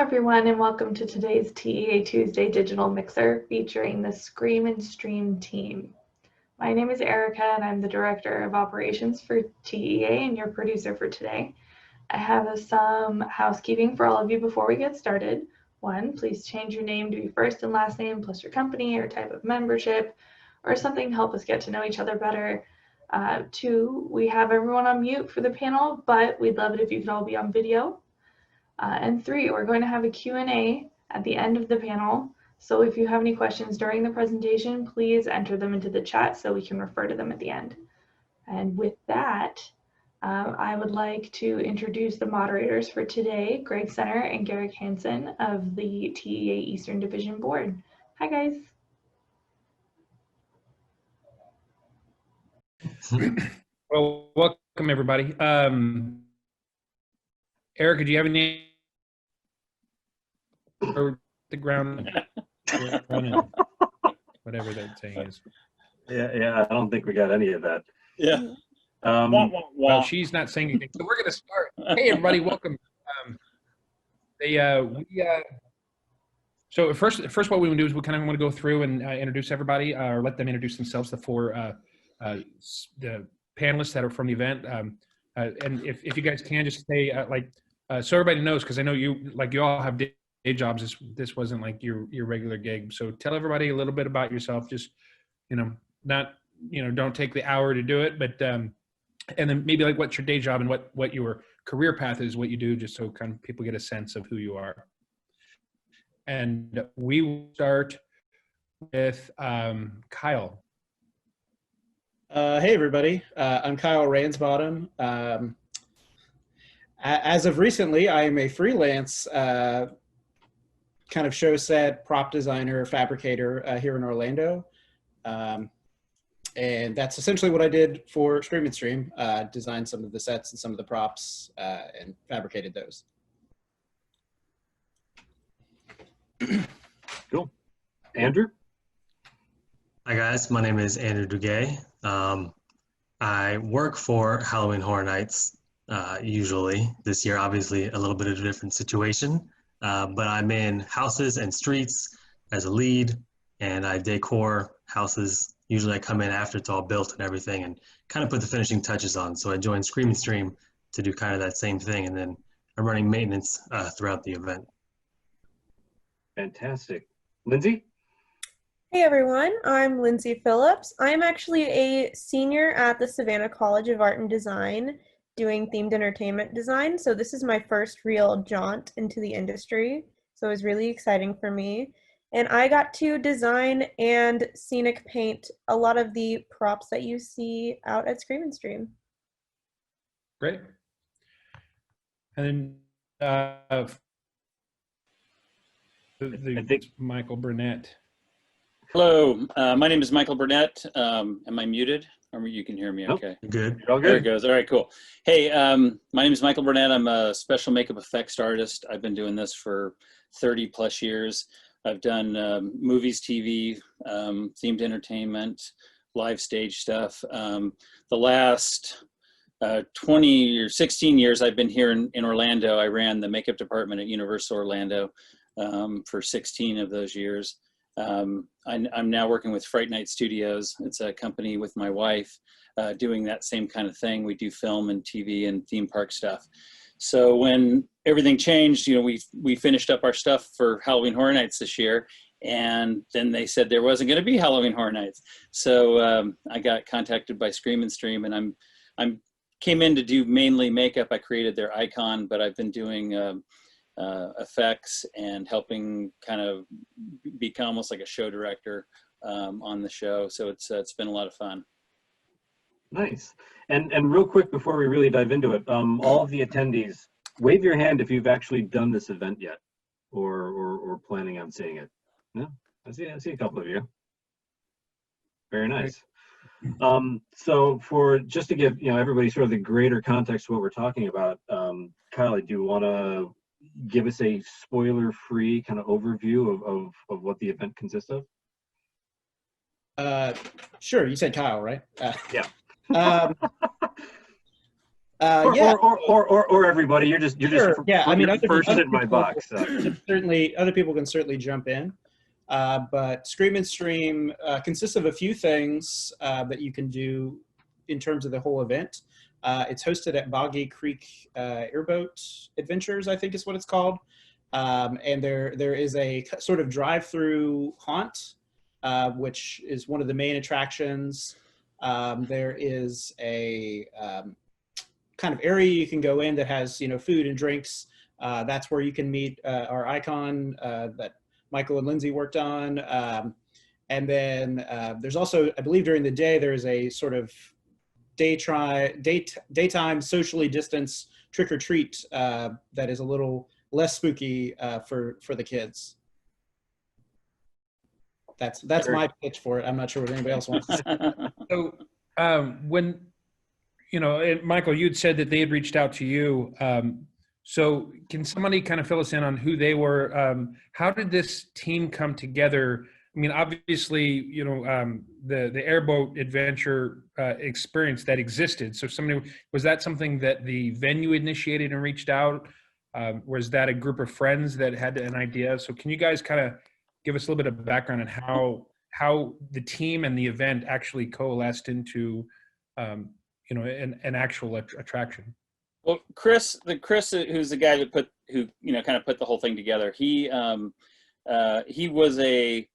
everyone, and welcome to today's TEA Tuesday Digital Mixer featuring the Scream and Stream team. My name is Erica, and I'm the Director of Operations for TEA and your producer for today. I have some housekeeping for all of you before we get started. One, please change your name to your first and last name plus your company or type of membership or something to help us get to know each other better. Two, we have everyone on mute for the panel, but we'd love it if you could all be on video. And three, we're going to have a Q&A at the end of the panel. So if you have any questions during the presentation, please enter them into the chat so we can refer to them at the end. And with that, I would like to introduce the moderators for today, Greg Senner and Garrick Hansen of the TEA Eastern Division Board. Hi, guys. Well, welcome everybody. Erica, do you have any or the ground whatever that saying is? Yeah, I don't think we got any of that. Yeah. Well, she's not saying anything, so we're going to start. Hey, everybody, welcome. So first, what we want to do is we kind of want to go through and introduce everybody, or let them introduce themselves. The four the panelists that are from the event, and if you guys can just say so everybody knows, because I know you all have day jobs. This wasn't like your regular gig. So tell everybody a little bit about yourself. Just don't take the hour to do it, but and then maybe like what's your day job and what your career path is, what you do, just so kind of people get a sense of who you are. And we will start with Kyle. Hey, everybody. I'm Kyle Ransbottom. As of recently, I am a freelance kind of show set, prop designer, fabricator here in Orlando. And that's essentially what I did for Scream and Stream, designed some of the sets and some of the props and fabricated those. Cool. Andrew? Hi guys, my name is Andrew Dugay. I work for Halloween Horror Nights usually. This year, obviously, a little bit of a different situation, but I'm in houses and streets as a lead, and I decor houses. Usually I come in after it's all built and everything and kind of put the finishing touches on. So I joined Scream and Stream to do kind of that same thing, and then I'm running maintenance throughout the event. Fantastic. Lindsey? Hey everyone, I'm Lindsey Phillips. I'm actually a senior at the Savannah College of Art and Design doing themed entertainment design. So this is my first real jaunt into the industry. So it was really exciting for me. And I got to design and scenic paint a lot of the props that you see out at Scream and Stream. Great. And then I think Michael Burnett. Hello, my name is Michael Burnett. Am I muted? Or you can hear me okay? Good. You're all good. There it goes. All right, cool. Hey, my name is Michael Burnett. I'm a special makeup effects artist. I've been doing this for 30 plus years. I've done movies, TV, themed entertainment, live stage stuff. The last 20 or 16 years I've been here in Orlando. I ran the makeup department at Universal Orlando for 16 of those years. I'm now working with Fright Night Studios. It's a company with my wife doing that same kind of thing. We do film and TV and theme park stuff. So when everything changed, we finished up our stuff for Halloween Horror Nights this year, and then they said there wasn't going to be Halloween Horror Nights. So I got contacted by Scream and Stream, and I'm came in to do mainly makeup. I created their icon, but I've been doing effects and helping kind of become almost like a show director on the show. So it's been a lot of fun. Nice. And real quick before we really dive into it, all of the attendees, wave your hand if you've actually done this event yet, or planning on seeing it. No, I see a couple of you. Very nice. So just to give everybody sort of the greater context to what we're talking about, Kyle, do you want to give us a spoiler-free kind of overview of what the event consists of? Sure. You said Kyle, right? Yeah. Yeah, or everybody. You're just sure. Yeah, I mean, you're first in my box. So. Other people can certainly jump in. But Scream and Stream consists of a few things that you can do in terms of the whole event. It's hosted at Boggy Creek Airboat Adventures, I think is what it's called. And there is a sort of drive-through haunt, which is one of the main attractions. There is a kind of area you can go in that has, food and drinks. That's where you can meet our icon that Michael and Lindsey worked on. And then there's also, I believe during the day, there is a sort of daytime socially distanced trick or treat that is a little less spooky for the kids. That's my pitch for it. I'm not sure what anybody else wants to say. So when, and Michael, you'd said that they had reached out to you. So can somebody kind of fill us in on who they were? How did this team come together? I mean, obviously, the airboat adventure experience that existed. So was that something that the venue initiated and reached out? Was that a group of friends that had an idea? So can you guys kind of give us a little bit of background on how the team and the event actually coalesced into, an actual attraction? Well, Chris, who's the guy that kind of put the whole thing together. He was a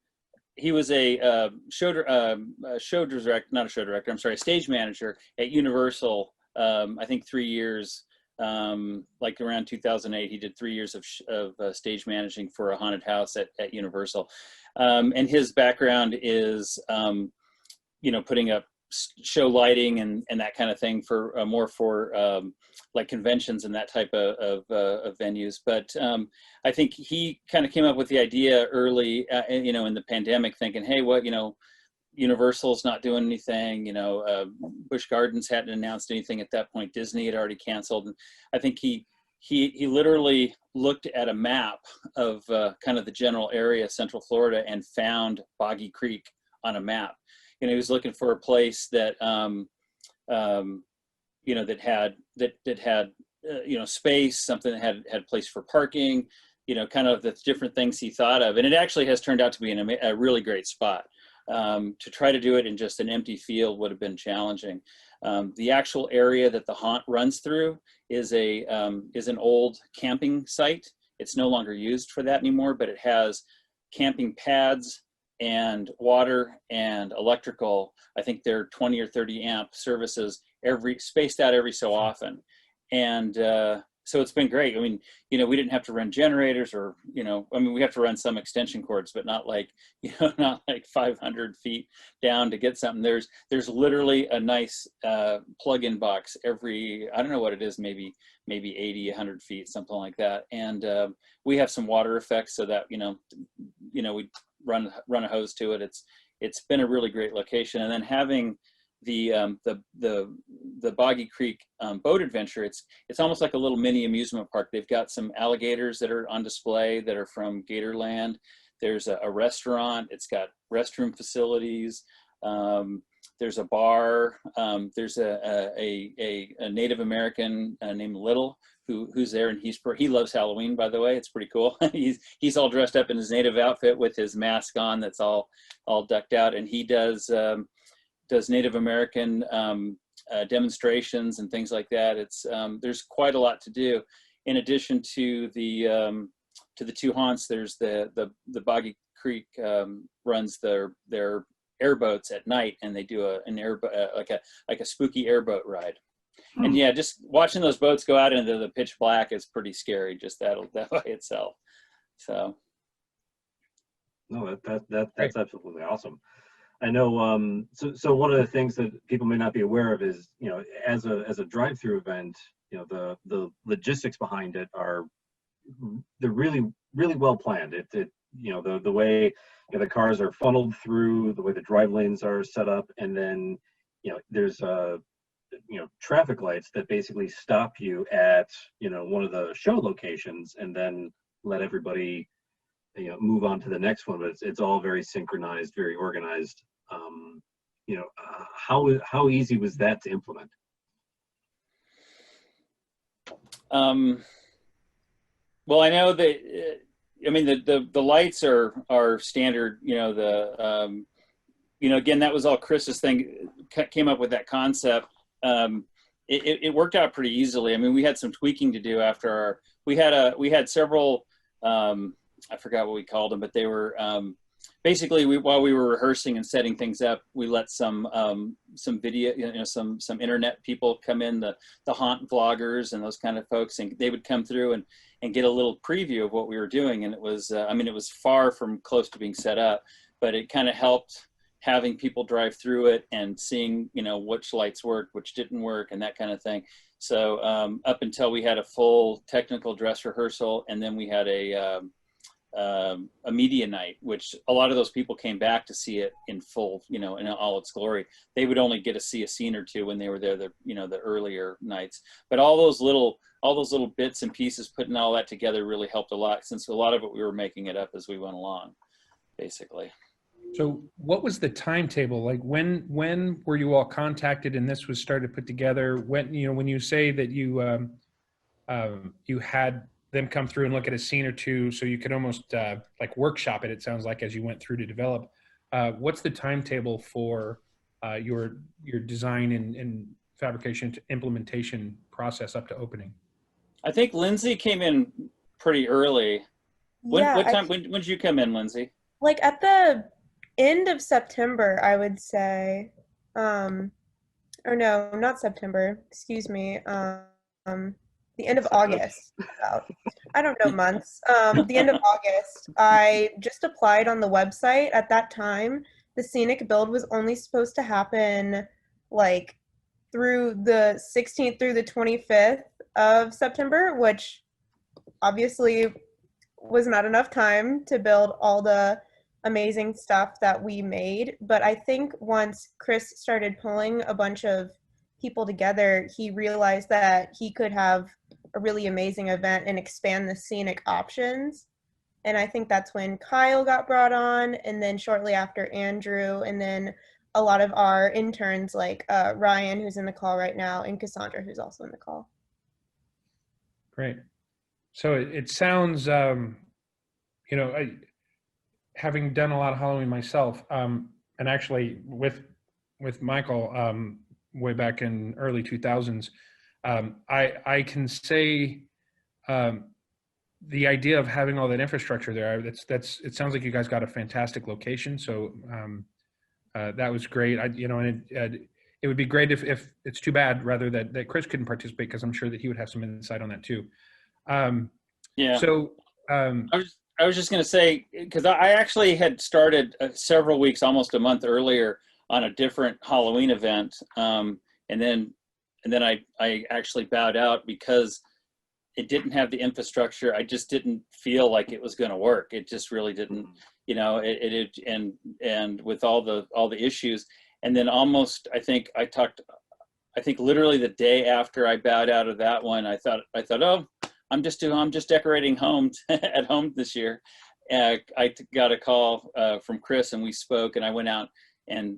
stage manager at Universal. I think 3 years, like around 2008, he did 3 years of stage managing for a haunted house at Universal. And his background is, putting up show lighting and that kind of thing for more for like conventions and that type of venues. But I think he kind of came up with the idea early, in the pandemic, thinking, hey, Universal's not doing anything. Busch Gardens hadn't announced anything at that point. Disney had already canceled. And I think he literally looked at a map of kind of the general area, Central Florida, and found Boggy Creek on a map. He was looking for a place that, that had space, something that had place for parking, kind of the different things he thought of. And it actually has turned out to be a really great spot. To try to do it in just an empty field would have been challenging. The actual area that the haunt runs through is an old camping site. It's no longer used for that anymore, but it has camping pads and water and electrical. I think they're 20 or 30 amp services spaced out every so often. And so it's been great. I mean, we didn't have to run generators or, we have to run some extension cords, but not like 500 feet down to get something. There's literally a nice plug-in box every, I don't know what it is, maybe 80, 100 feet, something like that. And we have some water effects so that, we run a hose to it. It's been a really great location. And then having the Boggy Creek boat adventure, it's almost like a little mini amusement park. They've got some alligators that are on display that are from Gatorland. There's a restaurant. It's got restroom facilities. There's a bar. There's a Native American named Little who's there, and he loves Halloween, by the way. It's pretty cool. he's all dressed up in his native outfit with his mask on that's all decked out, and he does Native American demonstrations and things like that. It's there's quite a lot to do. In addition to the two haunts, there's the Boggy Creek runs their airboats at night, and they do like a spooky airboat ride. And yeah, just watching those boats go out into the pitch black is pretty scary, just that by itself. So no, that's absolutely awesome. I know. So one of the things that people may not be aware of is, as a drive-through event, the logistics behind it they're really, really well planned. The way the cars are funneled through, the way the drive lanes are set up, and then there's traffic lights that basically stop you at one of the show locations and then let everybody move on to the next one. But it's all very synchronized, very organized. How easy was that to implement? Well, I know that. I mean, the lights are standard. You know, again, that was all Chris's thing. Came up with that concept. It worked out pretty easily. I mean, we had some tweaking to do after we had several. I forgot what we called them, but they were basically while we were rehearsing and setting things up, we let some video, some internet people come in, the haunt vloggers and those kind of folks, and they would come through and get a little preview of what we were doing. And it was, I mean, it was far from close to being set up, but it kind of helped having people drive through it and seeing, which lights worked, which didn't work, and that kind of thing. So up until we had a full technical dress rehearsal, and then we had a media night, which a lot of those people came back to see it in full, in all its glory. They would only get to see a scene or two when they were there, the earlier nights. But all those little bits and pieces, putting all that together, really helped a lot, since a lot of it we were making it up as we went along, basically. So what was the timetable? Like when were you all contacted and this was started put together? When you say that you had them come through and look at a scene or two, so you could almost like workshop it, it sounds like, as you went through to develop. What's the timetable for your design and fabrication to implementation process up to opening? I think Lindsey came in pretty early. When did you come in, Lindsey? Like at the end of September, I would say. Or no, not September. Excuse me. The end of August. I don't know months. The end of August. I just applied on the website. At that time, the scenic build was only supposed to happen like through the 16th through the 25th of September, which obviously was not enough time to build all the amazing stuff that we made. But I think once Chris started pulling a bunch of people together, he realized that he could have a really amazing event and expand the scenic options. And I think that's when Kyle got brought on, and then shortly after Andrew, and then a lot of our interns like Ryan, who's in the call right now, and Cassandra, who's also in the call. Great. So it sounds, having done a lot of Halloween myself, and actually with Michael way back in early 2000s, I can say the idea of having all that infrastructure there, it sounds like you guys got a fantastic location. So that was great. It would be great if it's too bad rather that Chris couldn't participate, because I'm sure that he would have some insight on that too. Yeah. So I was just going to say, because I actually had started several weeks, almost a month earlier, on a different Halloween event, and then I actually bowed out because it didn't have the infrastructure. I just didn't feel like it was going to work. It just really didn't, and with all the issues. And then almost, I think literally the day after I bowed out of that one, I thought, oh, I'm just decorating home at home this year. I got a call from Chris, and we spoke, and I went out and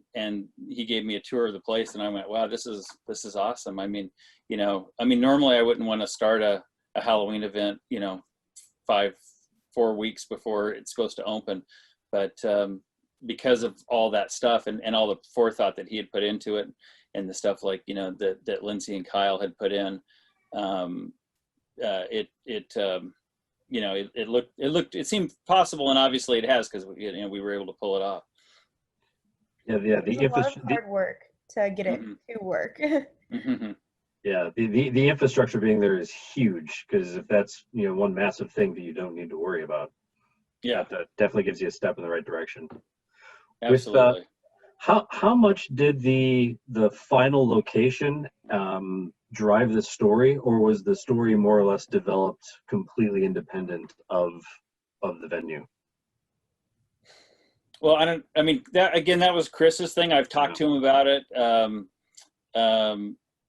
he gave me a tour of the place, and I went, wow, this is awesome. I mean, normally I wouldn't want to start a Halloween event, 4 weeks before it's supposed to open, but because of all that stuff and all the forethought that he had put into it, and the stuff like that Lindsey and Kyle had put in, it seemed possible, and obviously it has, because we were able to pull it off. Yeah, a lot of hard work to get it to work. Mm-hmm. Yeah, the infrastructure being there is huge, because if that's one massive thing that you don't need to worry about, yeah, that definitely gives you a step in the right direction. Absolutely. With, how much did the final location drive the story, or was the story more or less developed completely independent of the venue? Well, that was Chris's thing. I've talked to him about it.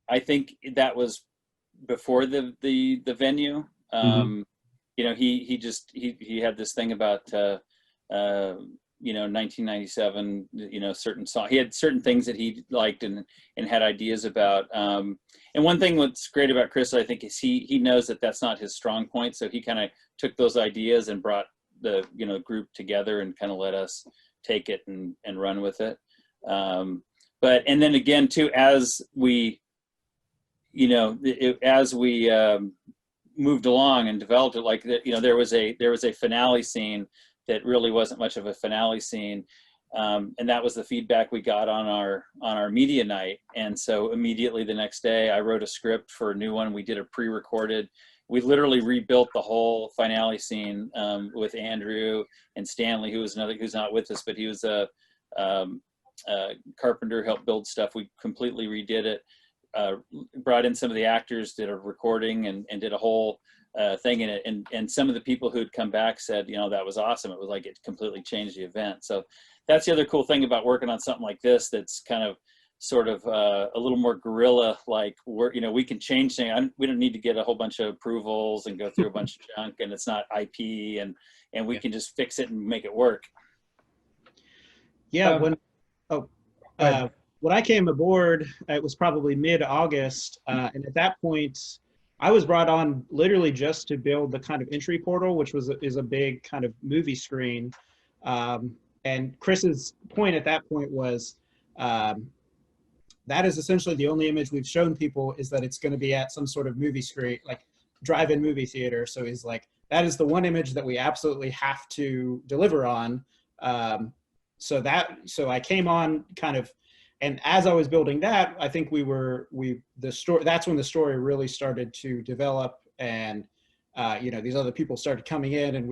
I think that was before the venue. He had this thing about 1997, certain song. He had certain things that he liked and had ideas about. And one thing what's great about Chris, I think, is he knows that that's not his strong point. So he kind of took those ideas and brought the group together and kind of let us take it and run with it. And then again too, as we moved along and developed it, like there was a finale scene that really wasn't much of a finale scene, and that was the feedback we got on our media night. And so immediately the next day, I wrote a script for a new one. We did a pre-recorded. We literally rebuilt the whole finale scene with Andrew and Stanley, who's not with us, but he was a carpenter, helped build stuff. We completely redid it. Brought in some of the actors, did a recording and did a whole thing in it. And some of the people who'd come back said, that was awesome. It was like it completely changed the event. So that's the other cool thing about working on something like this. That's kind of sort of a little more guerrilla, like we can change things. We don't need to get a whole bunch of approvals and go through a bunch of junk, and it's not IP, and we can just fix it and make it work. Yeah. When I came aboard, it was probably mid-August, and at that point, I was brought on literally just to build the kind of entry portal, which is a big kind of movie screen. And Chris's point at that point was, that is essentially the only image we've shown people, is that it's going to be at some sort of movie screen, like drive-in movie theater. So he's like, that is the one image that we absolutely have to deliver on. So I came on kind of. And as I was building that, I think that's when the story really started to develop, and these other people started coming in, and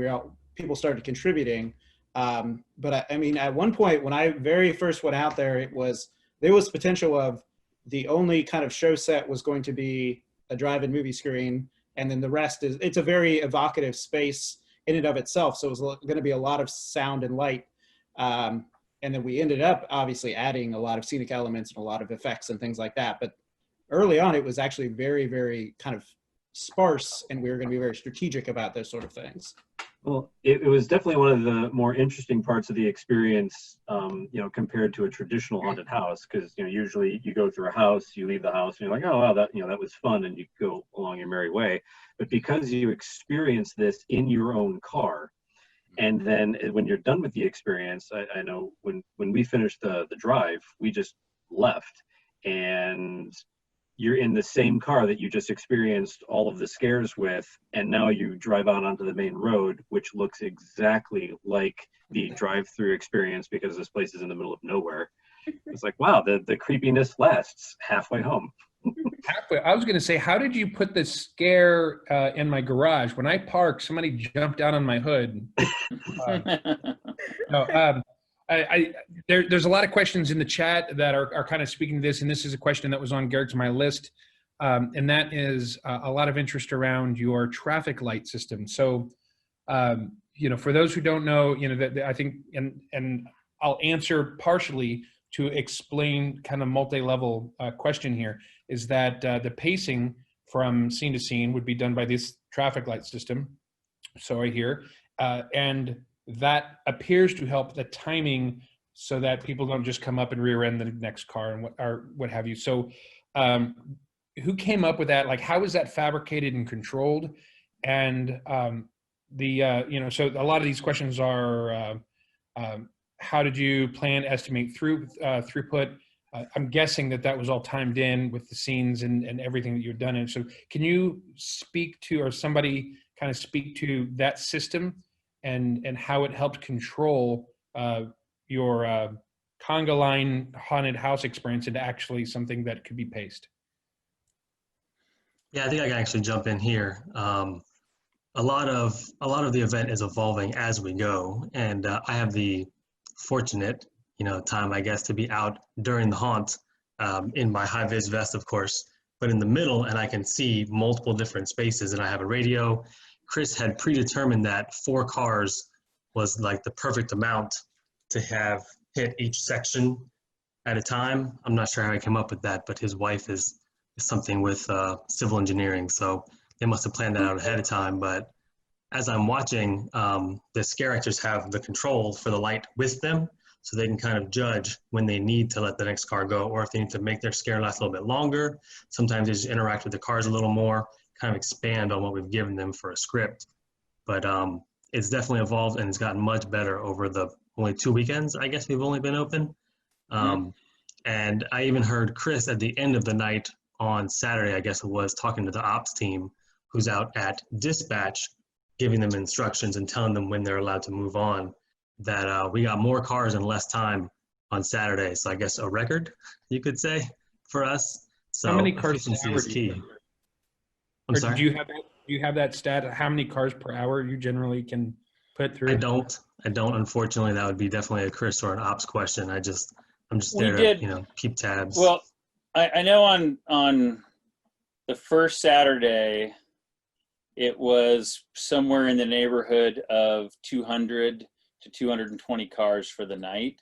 people started contributing. But I mean, at one point when I very first went out there, there was potential of the only kind of show set was going to be a drive-in movie screen, and then the rest it's a very evocative space in and of itself. So it was going to be a lot of sound and light. And then we ended up obviously adding a lot of scenic elements and a lot of effects and things like that. But early on, it was actually very, very kind of sparse, and we were going to be very strategic about those sort of things. Well, it was definitely one of the more interesting parts of the experience, compared to a traditional haunted house, because usually you go through a house, you leave the house, and you're like, oh wow, that was fun, and you go along your merry way. But because you experience this in your own car, and then when you're done with the experience, I know when we finished the drive, we just left, and you're in the same car that you just experienced all of the scares with, and now you drive out onto the main road, which looks exactly like the drive-through experience, because this place is in the middle of nowhere. It's like, wow, the creepiness lasts halfway home. Halfway. I was going to say, how did you put the scare in kind when I parked? Somebody jumped down on my hood. There's a lot of questions in the chat that are kind of speaking to this, and this is a question that was on Garrick's my list, and that is a lot of interest around your traffic light system. So, for those who don't know, that I think, and I'll answer partially to explain kind of multi-level question here, is that the pacing from scene to scene would be done by this traffic light system. So right here, and that appears to help the timing so that people don't just come up and rear end the next car and what have you. So who came up with that? Like, how is that fabricated and controlled? And so a lot of these questions are, how did you plan, estimate throughput? I'm guessing that was all timed in with the scenes and everything that you've done. And so can you speak to, or somebody kind of speak to that system and how it helped control your conga line haunted house experience into actually something that could be paced? Yeah, I think I can actually jump in here. A lot of the event is evolving as we go, and I have the fortunate, time, I guess, to be out during the haunt in my high-vis vest, of course, but in the middle, and I can see multiple different spaces, and I have a radio. Chris had predetermined that 4 cars was like the perfect amount to have hit each section at a time. I'm not sure how he came up with that, but his wife is something with civil engineering, so they must have planned that out ahead of time. But as I'm watching, the scare actors have the control for the light with them, so they can kind of judge when they need to let the next car go, or if they need to make their scare last a little bit longer. Sometimes they just interact with the cars a little more, kind of expand on what we've given them for a script. But it's definitely evolved, and it's gotten much better over the only 2 weekends, I guess we've only been open. And I even heard Chris at the end of the night on Saturday, I guess it was, talking to the ops team who's out at dispatch, giving them instructions and telling them when they're allowed to move on, that we got more cars in less time on Saturday. So I guess a record, you could say, for us. So how many cars efficiency per hour is key. I'm Or sorry? do you have that stat? How many cars per hour you generally can put through? I don't, unfortunately. That would be definitely a Chris or an ops question. I'm just We there did- to, keep tabs. Well, I know on the first Saturday, it was somewhere in the neighborhood of 200 to 220 cars for the night.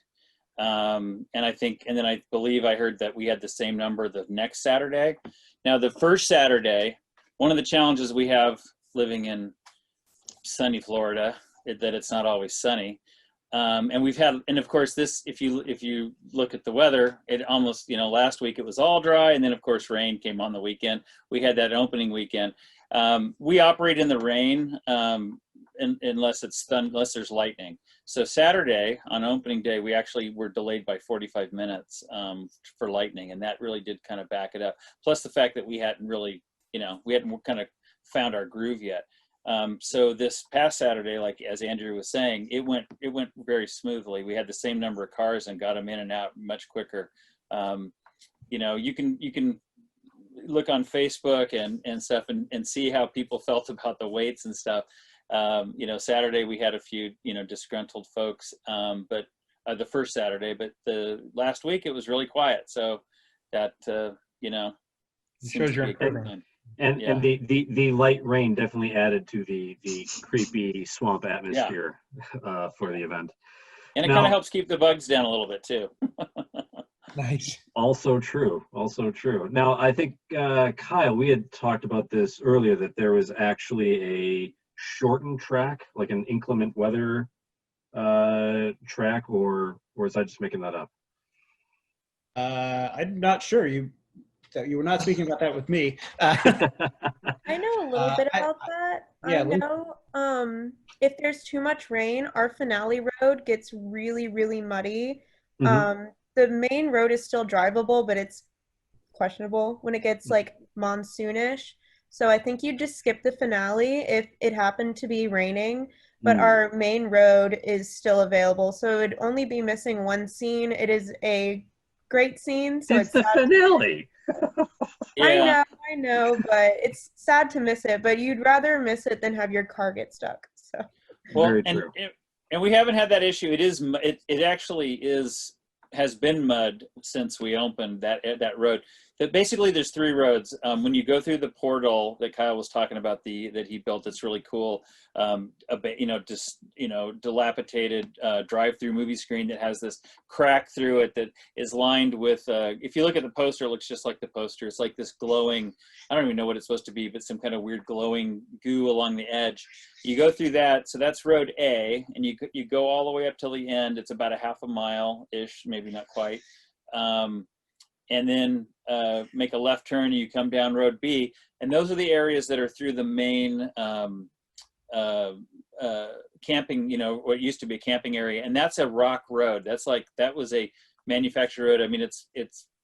And then I believe I heard that we had the same number the next Saturday. Now, the first Saturday, one of the challenges we have living in sunny Florida is that it's not always sunny. And we've had, and of course this, if you look at the weather, it almost, last week it was all dry. And then of course rain came on the weekend. We had that opening weekend. We operate in the rain unless there's lightning. So Saturday on opening day, we actually were delayed by 45 minutes for lightning. And that really did kind of back it up. Plus the fact that we hadn't really, we hadn't kind of found our groove yet. So this past Saturday, like as Andrew was saying, it went very smoothly. We had the same number of cars and got them in and out much quicker. You can look on Facebook and stuff and see how people felt about the waits and stuff. Saturday we had a few disgruntled folks, but the first Saturday, but the last week it was really quiet. So that it shows you're improving. And the light rain definitely added to the creepy swamp atmosphere for the event. And it kind of helps keep the bugs down a little bit too. Nice. Also true. Now, I think, Kyle, we had talked about this earlier, that there was actually a shortened track, like an inclement weather track, or is I just making that up? I'm not sure. You were not speaking about that with me. I know a little bit about that. yeah, I know if there's too much rain, our finale road gets really, really muddy. The main road is still drivable, but it's questionable when it gets like monsoonish. So I think you just skip the finale if it happened to be raining, but our main road is still available. So it'd only be missing one scene. It is a great scene. So it's the finale. Yeah. I know, but it's sad to miss it. But you'd rather miss it than have your car get stuck. So. Well, Very and true. we haven't had that issue. It actually has been mud since we opened that road. That basically there's 3 roads. When you go through the portal that Kyle was talking about, that he built, it's really cool. Dilapidated drive-through movie screen that has this crack through it that is lined with. If you look at the poster, it looks just like the poster. It's like this glowing. I don't even know what it's supposed to be, but some kind of weird glowing goo along the edge. You go through that, so that's road A, and you go all the way up till the end. It's about a half a mile-ish, maybe not quite. And then make a left turn and you come down road B. And those are the areas that are through the main camping, what used to be a camping area. And that's a rock road. That was a manufactured road. I mean, it's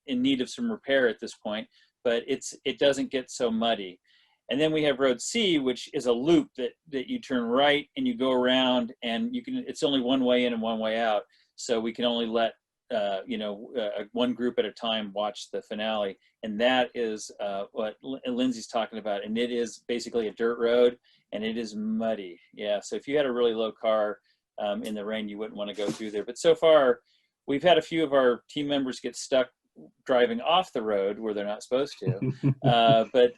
in need of some repair at this point, but it doesn't get so muddy. And then we have road C, which is a loop that you turn right and you go around, and it's only one way in and one way out. So we can only let one group at a time watch the finale, and that is what Lindsey's talking about. And it is basically a dirt road, and it is muddy. Yeah, so if you had a really low car in the rain, you wouldn't want to go through there. But so far, we've had a few of our team members get stuck driving off the road where they're not supposed to. But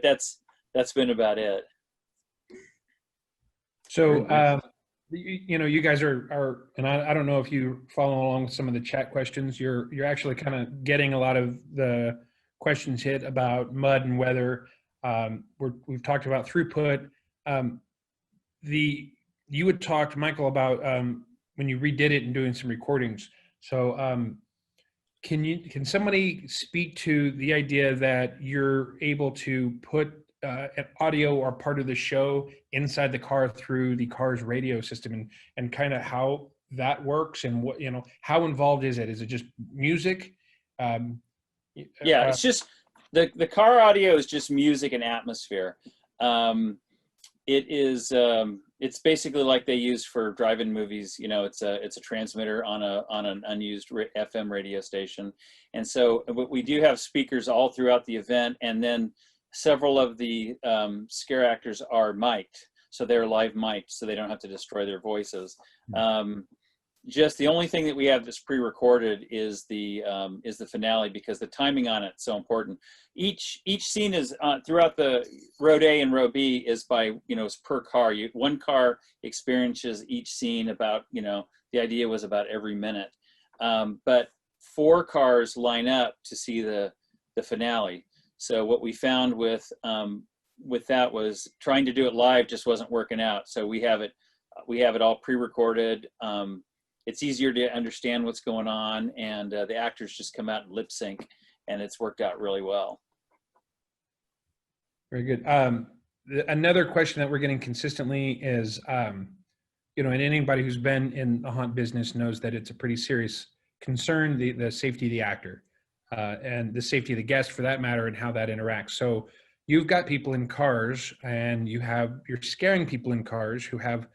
that's been about it. So. You guys are, and I don't know if you follow along with some of the chat questions. You're actually kind of getting a lot of the questions hit about mud and weather. We've talked about throughput. you had talked, Michael, about when you redid it and doing some recordings. So can somebody speak to the idea that you're able to put an audio or part of the show inside the car through the car's radio system, and kind of how that works, and what, how involved is it? Is it just music? Yeah, it's just the car audio is just music and atmosphere. It is it's basically like they use for drive-in movies. It's a transmitter on an unused FM radio station, and so we do have speakers all throughout the event, and then several of the scare actors are mic'd, so they're live mic'd, so they don't have to destroy their voices. Just the only thing that we have that's pre-recorded is the finale, because the timing on it's so important. Each scene is throughout the road A and row B is by, it's per car. One car experiences each scene about, the idea was about every minute. But 4 cars line up to see the finale. So what we found with that was trying to do it live just wasn't working out. So we have it all pre-recorded. It's easier to understand what's going on, and the actors just come out and lip sync, and it's worked out really well. Very good. Another question that we're getting consistently is, and anybody who's been in the haunt business knows that it's a pretty serious concern, the safety of the actor, and the safety of the guest for that matter, and how that interacts. So you've got people in cars, and you're scaring people in cars who have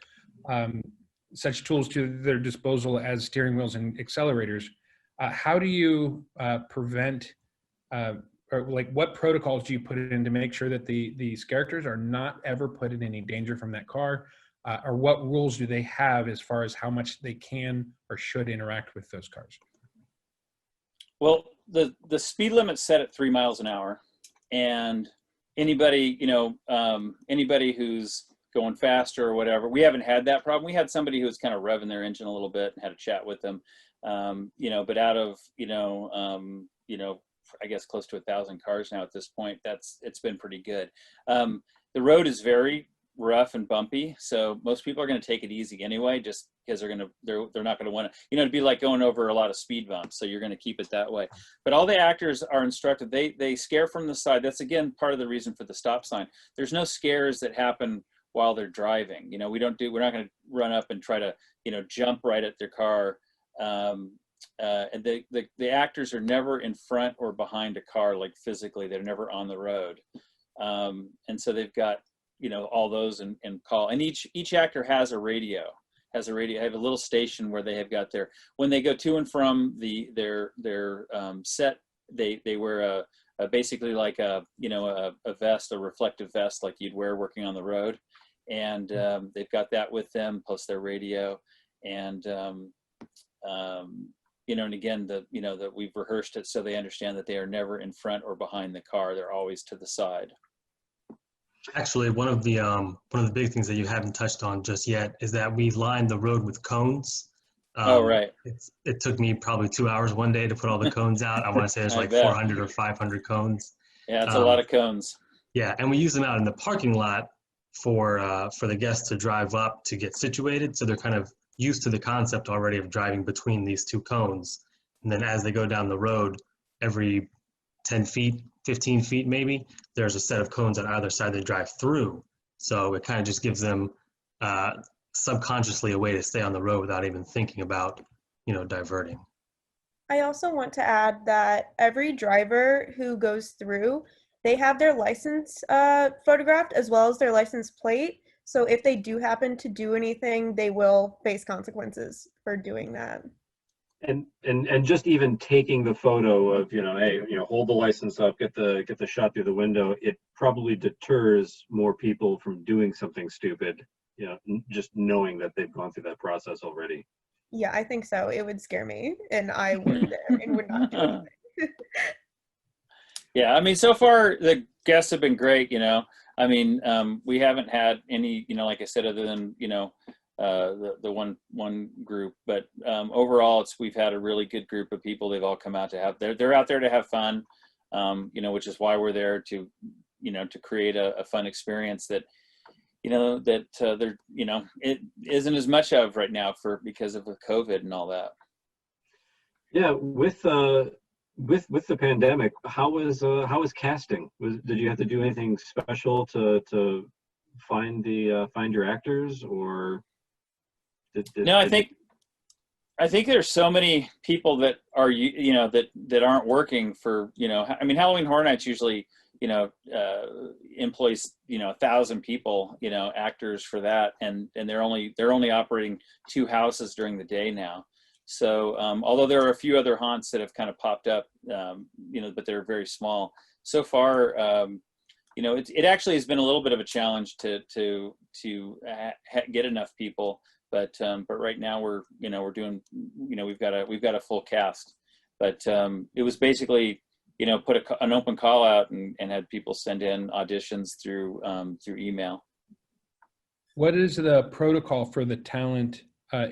such tools to their disposal as steering wheels and accelerators. How do you prevent, or what protocols do you put in to make sure that these characters are not ever put in any danger from that car? Or what rules do they have as far as how much they can or should interact with those cars? Well, the speed limit's set at 3 miles an hour, and anybody, anybody who's going faster or whatever, we haven't had that problem. We had somebody who was kind of revving their engine a little bit and had a chat with them, but out of, I guess close to 1,000 cars now at this point, it's been pretty good. The road is very rough and bumpy, so most people are going to take it easy anyway, just because they're not going to want to, it'd be like going over a lot of speed bumps, so you're going to keep it that way. But all the actors are instructed, they scare from the side. That's again part of the reason for the stop sign. There's no scares that happen while they're driving. We're not going to run up and try to, jump right at their car. And the actors are never in front or behind a car, like physically, they're never on the road. And so they've got, all those and call, and each actor has a radio. I have a little station where they have got when they go to and from their set, they wear basically like a vest, a reflective vest like you'd wear working on the road. And they've got that with them, plus their radio. And, and again, that we've rehearsed it so they understand that they are never in front or behind the car. They're always to the side. Actually, one of the big things that you haven't touched on just yet is that we lined the road with cones. Oh, right. It took me probably 2 hours one day to put all the cones out. I want to say there's like 400 or 500 cones. Yeah, it's a lot of cones. Yeah, and we use them out in the parking lot for the guests to drive up to get situated. So they're kind of used to the concept already of driving between these 2 cones. And then as they go down the road, every 10 feet, 15 feet maybe, there's a set of cones on either side they drive through. So it kind of just gives them subconsciously a way to stay on the road without even thinking about, diverting. I also want to add that every driver who goes through, they have their license photographed as well as their license plate. So if they do happen to do anything, they will face consequences for doing that. And just even taking the photo of, hey, hold the license up, get the shot through the window, it probably deters more people from doing something stupid, just knowing that they've gone through that process already. Yeah, I think so. It would scare me, and I would there and would not do anything. Yeah, I mean, so far the guests have been great. We haven't had any, like I said, other than the one group, but overall, we've had a really good group of people. They've all come out to have they're out there to have fun, which is why we're there to create a fun experience that that there, it isn't as much of right now because of the COVID and all that. Yeah, with the pandemic, how was casting? Did you have to do anything special to find your actors, or No, I think there's so many people that are that aren't working for I mean, Halloween Horror Nights usually employs 1,000 people, actors for that, and they're only operating 2 houses during the day now. So although there are a few other haunts that have kind of popped up, but they're very small so far. It actually has been a little bit of a challenge to get enough people. But right now we're doing, we've got a full cast, but it was basically, put an open call out and had people send in auditions through email. What is the protocol for the talent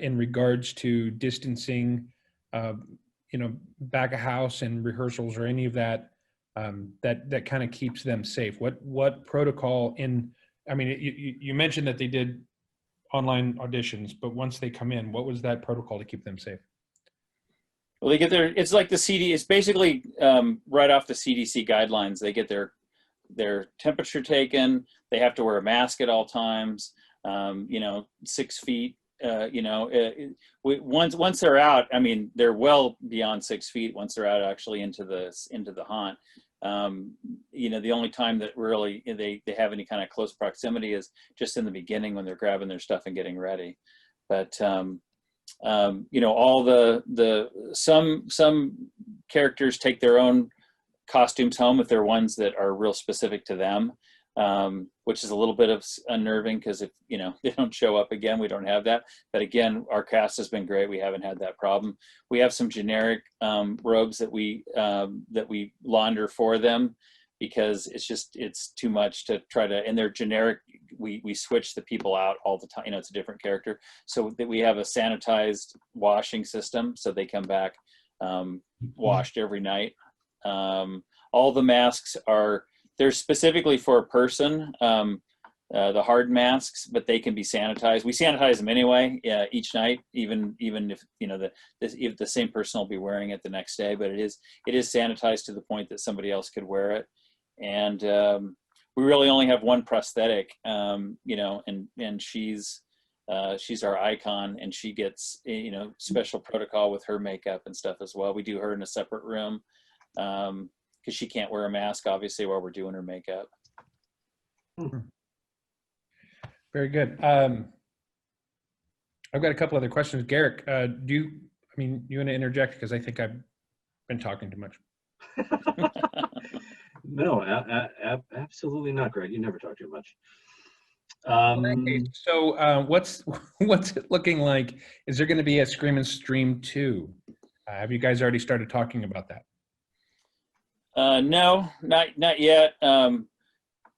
in regards to distancing, back of house and rehearsals or any of that, that kind of keeps them safe? What protocol I mean, you mentioned that they did online auditions, but once they come in, what was that protocol to keep them safe? Well, they get it's like the it's basically right off the CDC guidelines. They get their temperature taken. They have to wear a mask at all times. 6 feet. Once they're out, I mean, they're well beyond 6 feet once they're out actually into the haunt. The only time that really they have any kind of close proximity is just in the beginning when they're grabbing their stuff and getting ready. But all some characters take their own costumes home if they're ones that are real specific to them, which is a little bit of unnerving because if they don't show up again, we don't have that. But again, our cast has been great. We haven't had that problem. We have some generic robes that we launder for them because it's too much to try to. And they're generic. We switch the people out all the time. It's a different character, so that we have a sanitized washing system, so they come back washed every night. All the masks they're specifically for a person, the hard masks, but they can be sanitized. We sanitize them anyway, each night, even if if the same person will be wearing it the next day. But it is sanitized to the point that somebody else could wear it. And we really only have one prosthetic, and she's our icon, and she gets special protocol with her makeup and stuff as well. We do her in a separate room. Because she can't wear a mask, obviously, while we're doing her makeup. Very good. I've got a couple other questions. Garrick, you want to interject because I think I've been talking too much. No, absolutely not, Greg. You never talk too much. So what's it looking like? Is there going to be a Scream and Stream 2? Have you guys already started talking about that? No, not yet.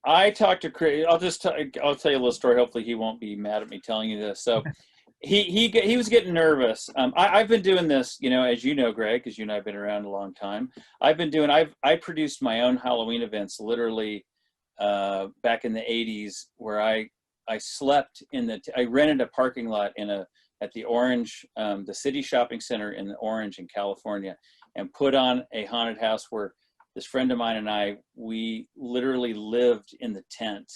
I talked to Chris. I'll tell you a little story. Hopefully he won't be mad at me telling you this. So he was getting nervous. I've been doing this, as you know, Greg, because you and I have been around a long time. I produced my own Halloween events literally back in the 80s, where I slept I rented a parking lot at the Orange, the city shopping center in the Orange in California, and put on a haunted house where this friend of mine and we literally lived in the tent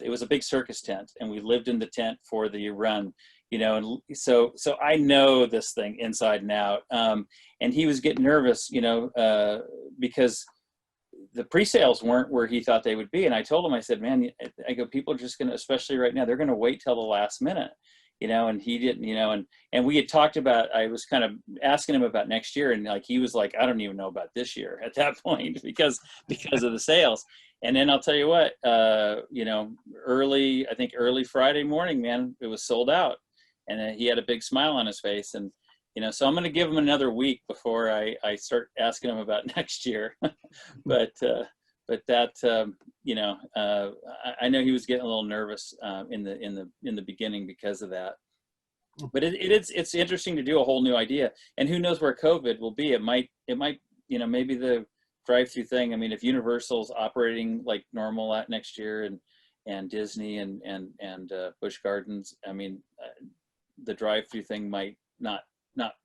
it was a big circus tent, and we lived in the tent for the run, and so I know this thing inside and out. And he was getting nervous, because the pre-sales weren't where he thought they would be. And I told him, I said, man, people are just going to, especially right now, they're going to wait till the last minute. And he didn't, and we had talked about, I was kind of asking him about next year, and he was like, I don't even know about this year at that point because of the sales. And then I'll tell you what, early Friday morning, man, it was sold out, and he had a big smile on his face. And, so I'm going to give him another week before I start asking him about next year. But that, I know he was getting a little nervous in the beginning because of that. But it's interesting to do a whole new idea, and who knows where COVID will be? It might maybe the drive-through thing. I mean, if Universal's operating like normal next year, Disney and Busch Gardens. I mean, the drive-through thing might not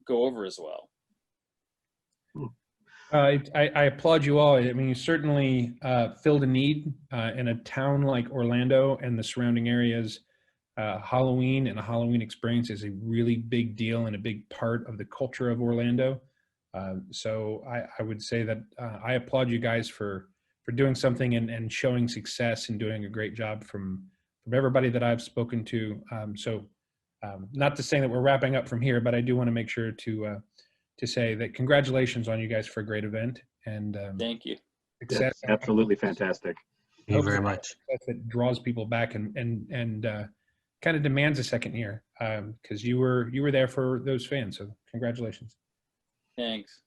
go over as well. I applaud you all. I mean, you certainly filled a need in a town like Orlando and the surrounding areas. Halloween and a Halloween experience is a really big deal and a big part of the culture of Orlando. So I would say that I applaud you guys for doing something and showing success and doing a great job from everybody that I've spoken to. Not to say that we're wrapping up from here, but I do want to make sure to say that congratulations on you guys for a great event, and Thank you. success. Yes, absolutely fantastic. Thank you very much. That draws people back and kind of demands a second year, because you were there for those fans. So congratulations. Thanks.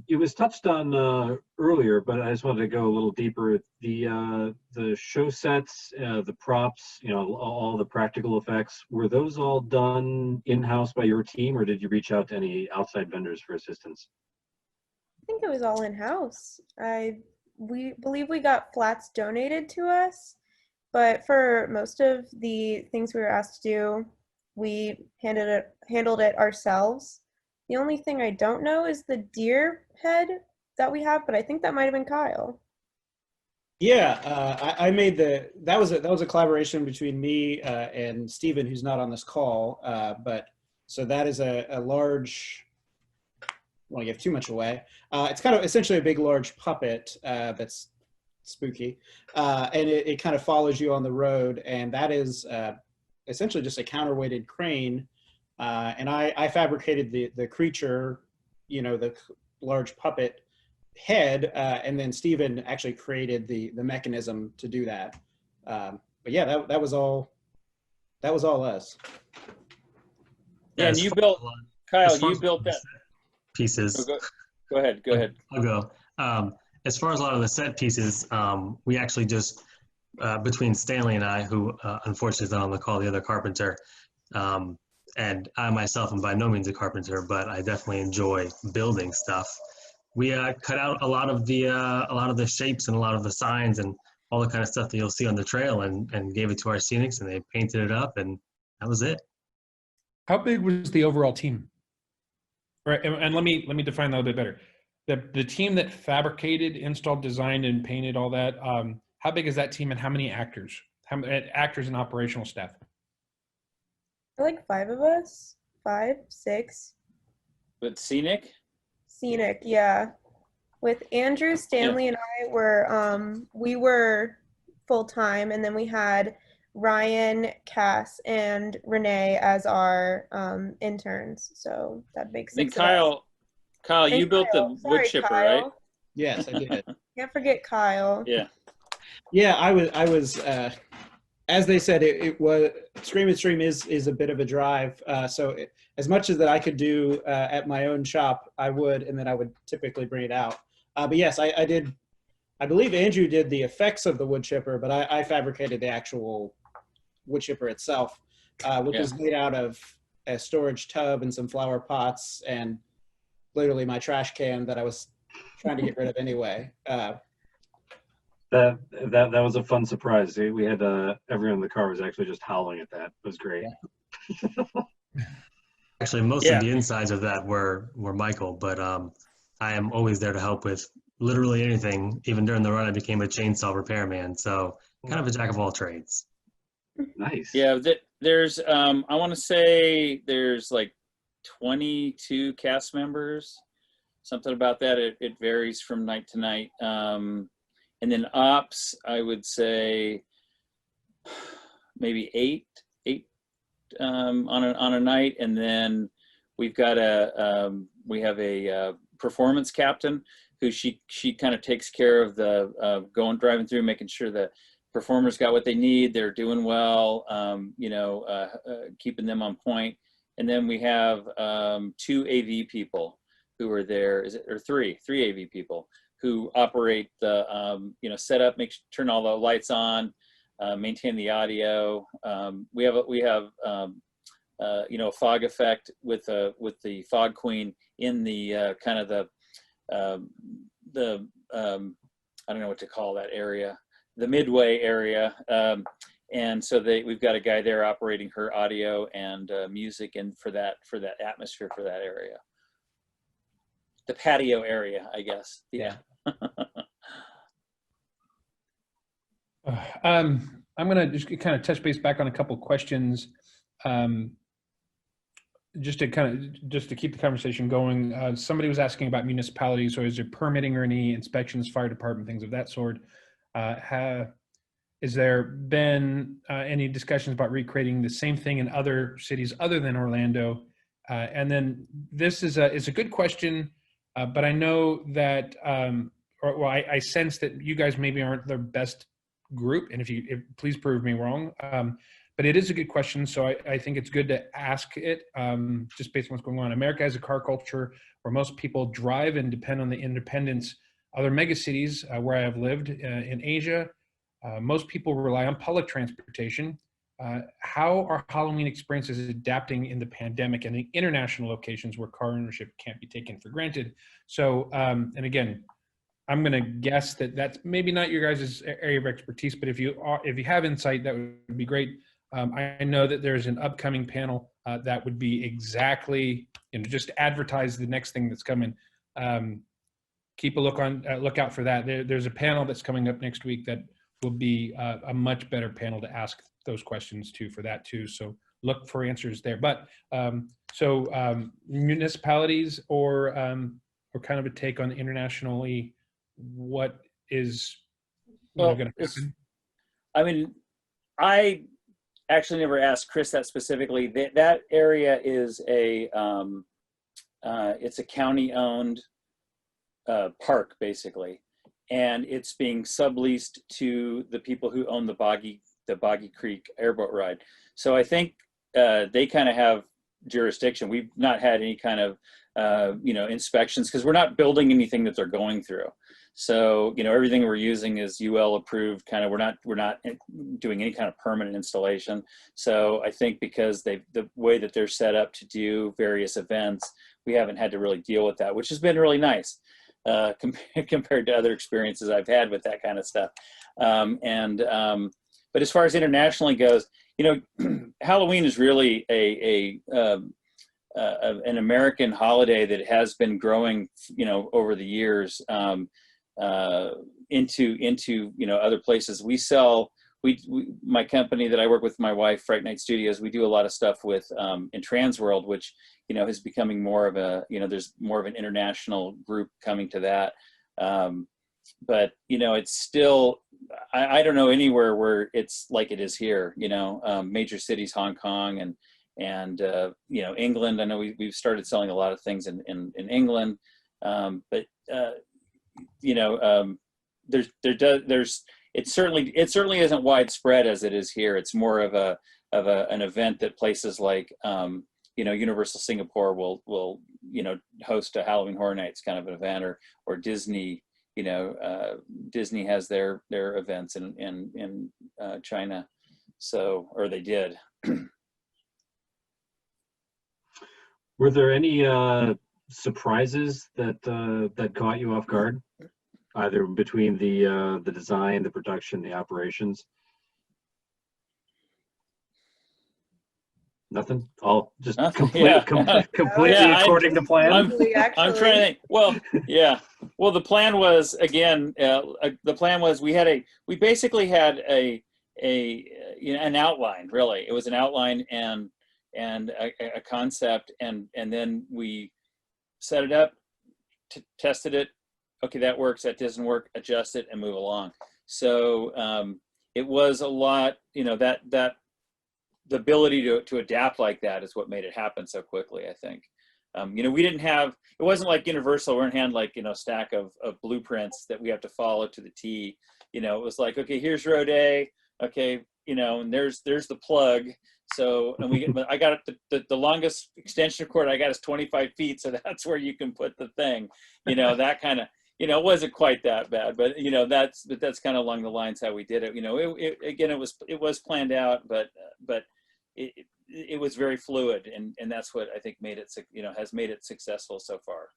It was touched on earlier, but I just wanted to go a little deeper. The show sets, the props, all the practical effects, were those all done in-house by your team, or did you reach out to any outside vendors for assistance? I think it was all in-house. We believe we got flats donated to us, but for most of the things we were asked to do, we handled it ourselves. The only thing I don't know is the deer head that we have, but I think that might have been Kyle. Yeah, I made that was a collaboration between me and Steven, who's not on this call. But so that is a large. I don't want to give too much away. It's kind of essentially a big, large puppet that's spooky, and it kind of follows you on the road, and that is essentially just a counterweighted crane. And I fabricated the creature, the large puppet head, and then Steven actually created the mechanism to do that. But yeah, that was all us. Yeah, and you built, Kyle, you built that. Pieces. Oh, go ahead. I'll go. As far as a lot of the set pieces, we actually just, between Stanley and I, who unfortunately is not on the call, the other carpenter, and I myself am by no means a carpenter, but I definitely enjoy building stuff. We cut out a lot of the shapes and a lot of the signs and all the kind of stuff that you'll see on the trail, and gave it to our scenics, and they painted it up, and that was it. How big was the overall team? Right, and let me define that a bit better. The team that fabricated, installed, designed, and painted all that. How big is that team, and how many actors? How many actors and operational staff? Like 5 of us, 5, 6. But scenic? Scenic, yeah. With Andrew, Stanley, and I we were full-time, and then we had Ryan, Cass, and Renee as our interns. So that makes sense. Kyle, you built the wood chipper, Kyle. right? Yes, I did. Can't forget Kyle. Yeah. Yeah, I was. As they said, it was Scream and Stream is a bit of a drive. So as much as that I could do at my own shop, I would, and then I would typically bring it out. But yes, I did. I believe Andrew did the effects of the wood chipper, but I fabricated the actual wood chipper itself, which is made out of a storage tub and some flower pots and literally my trash can that I was trying to get rid of anyway. That was a fun surprise. We had everyone in the car was actually just howling at that. It was great. Yeah. Actually, most of the insides of that were Michael, but I am always there to help with literally anything. Even during the run, I became a chainsaw repairman, so kind of a jack of all trades. Nice. Yeah, there's I want to say there's like 22 cast members, something about that. It varies from night to night. And then ops, I would say maybe eight on a night, and then we've got we have a performance captain who she kind of takes care of the driving through, making sure that performers got what they need, they're doing well, keeping them on point. And then we have 2 AV people who are there, or three AV people who operate the set up, turn all the lights on, maintain the audio. We have a fog effect with the fog queen in the kind of the I don't know what to call that area. the Midway area. And so we've got a guy there operating her audio and music, and for that atmosphere for that area, the patio area, I guess. Yeah. I'm going to just kind of touch base back on a couple questions, just to keep the conversation going. Somebody was asking about municipalities. So is there permitting or any inspections, fire department, things of that sort? Has there been any discussions about recreating the same thing in other cities other than Orlando? And then this is a good question, but I know that, I sense that you guys maybe aren't the best group, and please prove me wrong. But it is a good question, so I think it's good to ask it, just based on what's going on. America has a car culture where most people drive and depend on the independence. Other megacities where I have lived in Asia, most people rely on public transportation. How are Halloween experiences adapting in the pandemic and in international locations where car ownership can't be taken for granted? So, and again, I'm going to guess that that's maybe not your guys' area of expertise, but if you have insight, that would be great. I know that there's an upcoming panel that would be exactly, just advertise the next thing that's coming. Keep a look out for that. There's a panel that's coming up next week that will be a much better panel to ask those questions to for that too. So look for answers there. But municipalities or kind of a take on internationally, what is going to happen? I mean, I actually never asked Chris that specifically. That area is it's a county-owned park, basically, and it's being subleased to the people who own the Boggy Creek airboat ride. So I think they kind of have jurisdiction. We've not had any kind of inspections because we're not building anything that they're going through. So everything we're using is UL approved. Kind of, we're not doing any kind of permanent installation. So I think because the way that they're set up to do various events, we haven't had to really deal with that, which has been really nice compared to other experiences I've had with that kind of stuff. But as far as internationally goes, Halloween is really an American holiday that has been growing, over the years. Into other places. My company that I work with, my wife, Fright Night Studios, we do a lot of stuff with in Trans World, which is becoming more of a there's more of an international group coming to that. But it's still, I don't know anywhere where it's like it is here. Major cities, Hong Kong and England. I know we've started selling a lot of things in England, but it certainly isn't widespread as it is here. It's more of an event that places like Universal Singapore will host a Halloween Horror Nights kind of an event, or Disney. Disney has their events in China, or they did. Were there any surprises that caught you off guard, either between the design, the production, the operations? Nothing. All just completely according to plan. I'm trying to think. Well, yeah. Well, the plan was, again, we basically had an outline. Really, it was an outline and a concept, and then we set it up, tested it. Okay, that works. That doesn't work. Adjust it and move along. So it was a lot. That the ability to adapt like that is what made it happen so quickly, I think. We didn't have, it wasn't like Universal. We didn't have like, a stack of blueprints that we have to follow to the T. It was like, okay, here's road A. Okay, and there's the plug. So, and I got the longest extension cord I got is 25 feet. So that's where you can put the thing, that kind of, it wasn't quite that bad, but that's kind of along the lines how we did it. It was planned out, but it was very fluid, and that's what I think made it, has made it successful so far.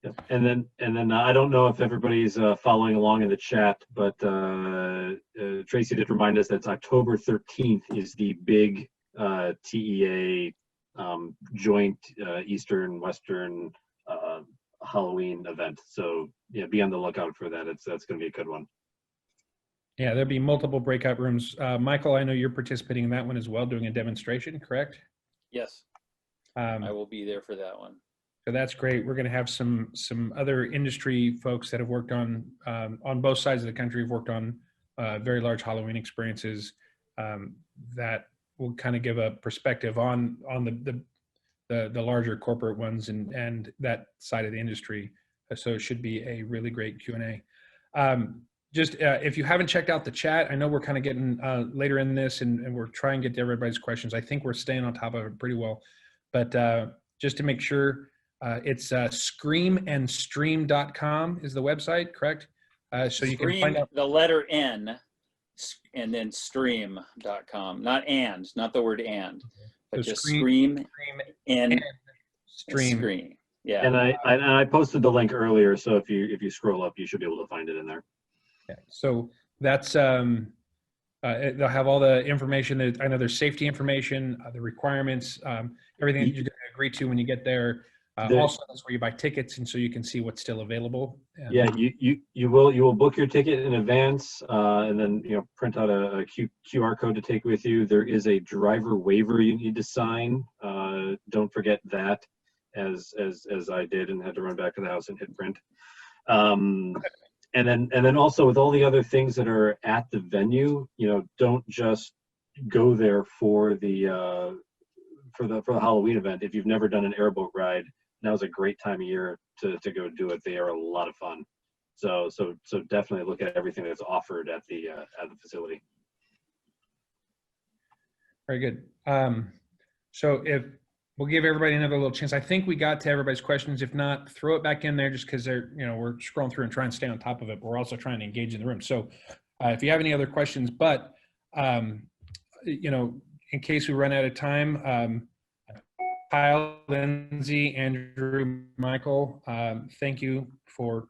Yeah. And then I don't know if everybody's following along in the chat, but Tracy did remind us that it's October 13th is the big TEA joint Eastern Western Halloween event. So yeah, be on the lookout for that. That's going to be a good one. Yeah, there'll be multiple breakout rooms. Michael, I know you're participating in that one as well, doing a demonstration, correct? Yes, I will be there for that one. So that's great. We're going to have some other industry folks that have worked on both sides of the country, have worked on very large Halloween experiences that will kind of give a perspective on the larger corporate ones and that side of the industry. So it should be a really great Q&A. Just if you haven't checked out the chat, I know we're kind of getting later in this and we're trying to get to everybody's questions. I think we're staying on top of it pretty well, but just to make sure, it's screamandstream.com is the website, correct? So you can find out the letter N and then stream.com, not the word and, but so just scream and stream. Yeah. And I posted the link earlier, so if you scroll up, you should be able to find it in there. Yeah. So that's they'll have all the information. I know there's safety information, the requirements, everything that you're going to agree to when you get there. Also, that's where you buy tickets, and so you can see what's still available. Yeah, you will book your ticket in advance, and then print out a QR code to take with you. There is a driver waiver you need to sign. Don't forget that, as I did, and had to run back to the house and hit print. And then also with all the other things that are at the venue, don't just go there for the Halloween event. If you've never done an airboat ride, now's a great time of year to go do it. They are a lot of fun. So definitely look at everything that's offered at the facility. Very good. So if we'll give everybody another little chance. I think we got to everybody's questions. If not, throw it back in there just because we're scrolling through and trying to stay on top of it. But we're also trying to engage in the room. So if you have any other questions, but in case we run out of time, Kyle, Lindsey, Andrew, Michael, thank you for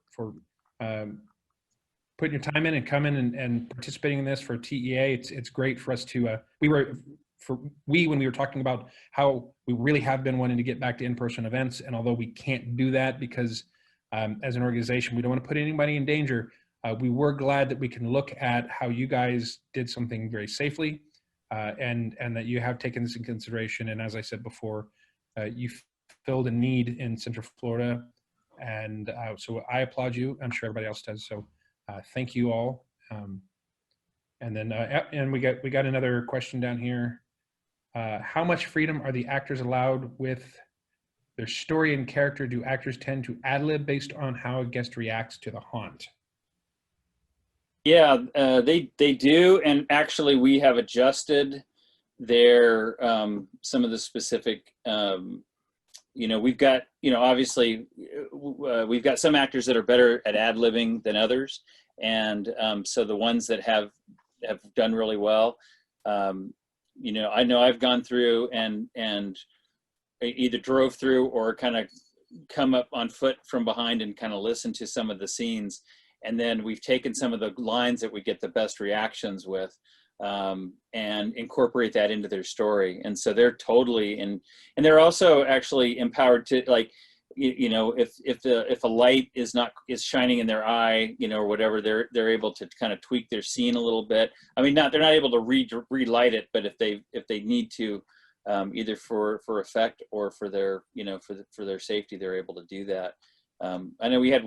putting your time in and coming and participating in this for TEA. It's great for us to when we were talking about how we really have been wanting to get back to in-person events, and although we can't do that because as an organization we don't want to put anybody in danger, we were glad that we can look at how you guys did something very safely, and that you have taken this in consideration. And as I said before, you filled a need in Central Florida, and so I applaud you. I'm sure everybody else does. So thank you all. And then and we got another question down here. How much freedom are the actors allowed with their story and character? Do actors tend to ad-lib based on how a guest reacts to the haunt? Yeah, they do, and actually we have adjusted their some of the specific. We've got obviously we've got some actors that are better at ad-libbing than others, and so the ones that have done really well. I know I've gone through and either drove through or kind of come up on foot from behind and kind of listen to some of the scenes. And then we've taken some of the lines that we get the best reactions with and incorporate that into their story. And so they're totally and they're also actually empowered to, like, if a light is shining in their eye, or whatever, they're able to kind of tweak their scene a little bit. I mean, they're not able to relight it, but if they need to, either for effect or for their for their safety, they're able to do that. I know we have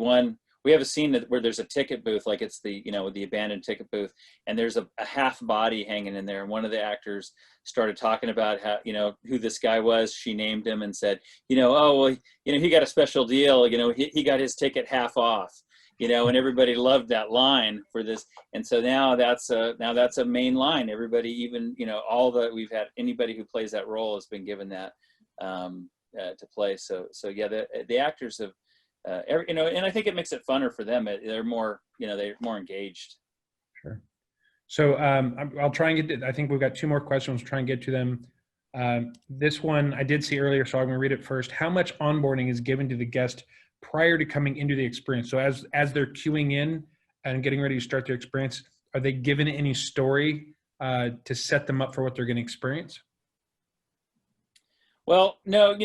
a scene where there's a ticket booth, like it's the the abandoned ticket booth, and there's a half body hanging in there, and one of the actors started talking about how who this guy was. She named him and said, oh well, he got a special deal, he got his ticket half off, and everybody loved that line for this. And so now that's a main line. Everybody, even we've had anybody who plays that role has been given that to play. So yeah, the actors have. And I think it makes it funner for them. They're more engaged. Sure. So I'll try and get to, I think we've got two more questions. Try and get to them. This one I did see earlier, so I'm going to read it first. How much onboarding is given to the guest prior to coming into the experience. So as they're queuing in and getting ready to start their experience, are they given any story to set them up for what they're going to experience? Well, no,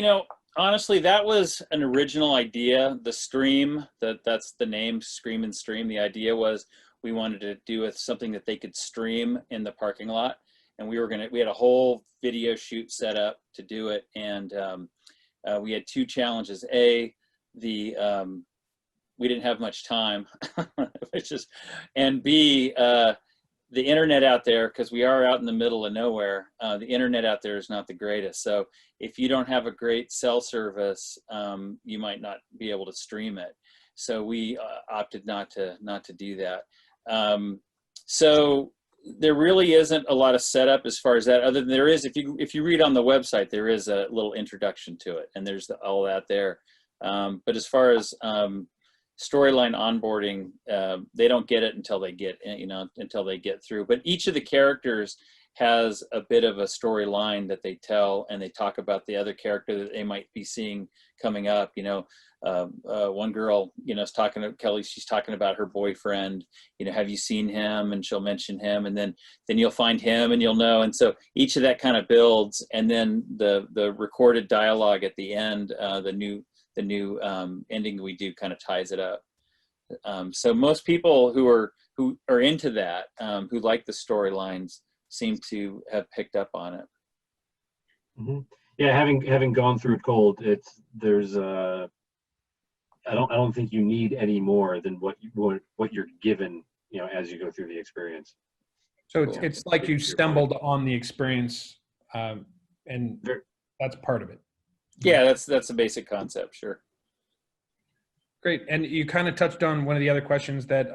honestly, that was an original idea. The stream, that's the name, Scream and Stream. The idea was we wanted to do something that they could stream in the parking lot, and we had a whole video shoot set up to do it, and we had two challenges. A, we didn't have much time, and B, the internet out there, because we are out in the middle of nowhere, the internet out there is not the greatest. So if you don't have a great cell service, you might not be able to stream it. So we opted not to do that. So there really isn't a lot of setup as far as that, other than there is, if you read on the website, there is a little introduction to it, and there's all that there. But as far as storyline onboarding, they don't get it until they get through. But each of the characters has a bit of a storyline that they tell, and they talk about the other character that they might be seeing coming up. One girl, is talking to Kelly. She's talking about her boyfriend. Have you seen him? And she'll mention him, and then you'll find him, and you'll know. And so each of that kind of builds, and then the recorded dialogue at the end, the new ending we do kind of ties it up. So most people who are into that, who like the storylines, seem to have picked up on it. Mm-hmm. Yeah, having gone through it cold, I don't think you need any more than what you're given, as you go through the experience. So it's like you stumbled on the experience, and that's part of it. Yeah, that's a basic concept, sure. Great. And you kind of touched on one of the other questions that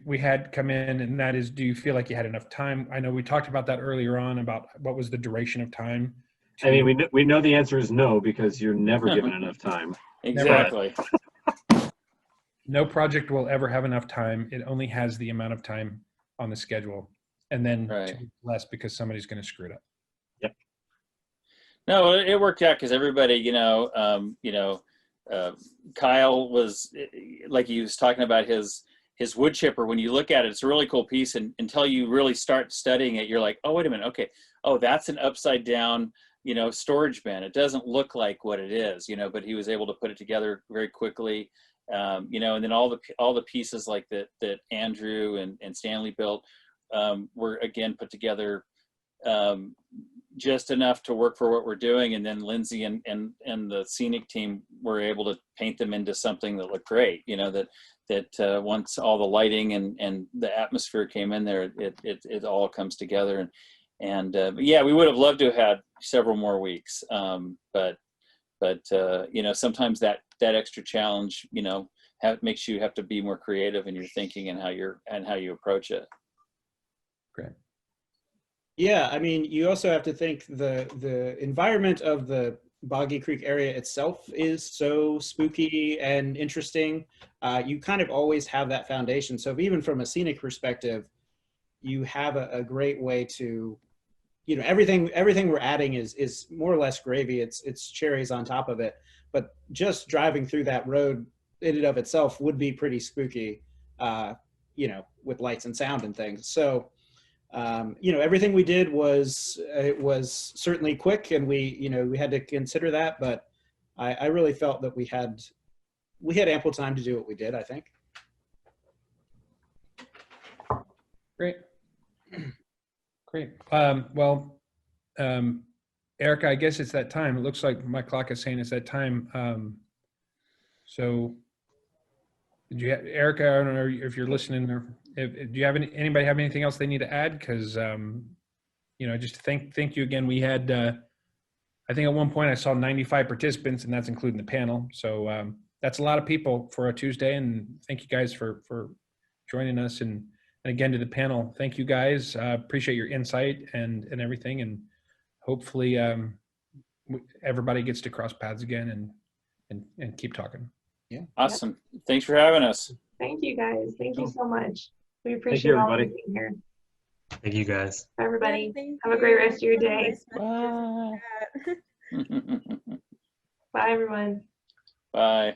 we had come in, and that is, do you feel like you had enough time? I know we talked about that earlier on, about what was the duration of time. I mean, we know the answer is no, because you're never given enough time. Exactly. No project will ever have enough time. It only has the amount of time on the schedule, and then less because somebody's going to screw it up. Yep. No, it worked out because everybody, Kyle was, like he was talking about his wood chipper. When you look at it, it's a really cool piece, and until you really start studying it, you're like, oh, wait a minute, okay, oh, that's an upside down, storage bin. It doesn't look like what it is, but he was able to put it together very quickly. And then all the pieces like that Andrew and Stanley built were again put together just enough to work for what we're doing. And then Lindsey and the scenic team were able to paint them into something that looked great. That once all the lighting and the atmosphere came in there, it all comes together. And yeah, we would have loved to have had several more weeks. But sometimes that extra challenge, makes you have to be more creative in your thinking and how you approach it. Great. Yeah, I mean, you also have to think the environment of the Boggy Creek area itself is so spooky and interesting. You kind of always have that foundation. So even from a scenic perspective, you have a great way to, everything we're adding is more or less gravy. It's cherries on top of it. But just driving through that road in and of itself would be pretty spooky, with lights and sound and things. So, everything we did was certainly quick, and we had to consider that, but I really felt that we had ample time to do what we did, I think. Great. Great. Erica, I guess it's that time. It looks like my clock is saying it's that time. So Erica, I don't know if you're listening, or do you have anybody have anything else they need to add? Because just thank you again. We had I think at one point I saw 95 participants, and that's including the panel. So that's a lot of people for a Tuesday, and thank you guys for joining us. And again, to the panel, thank you guys. Appreciate your insight and everything, and hopefully everybody gets to cross paths again and keep talking. Yeah. Awesome. Thanks for having us. Thank you guys. Thank you so much. We Thank appreciate you, all of everybody. you being here. Thank you guys. Everybody, Thank have a you. great rest of your day. Bye. Bye, everyone. Bye.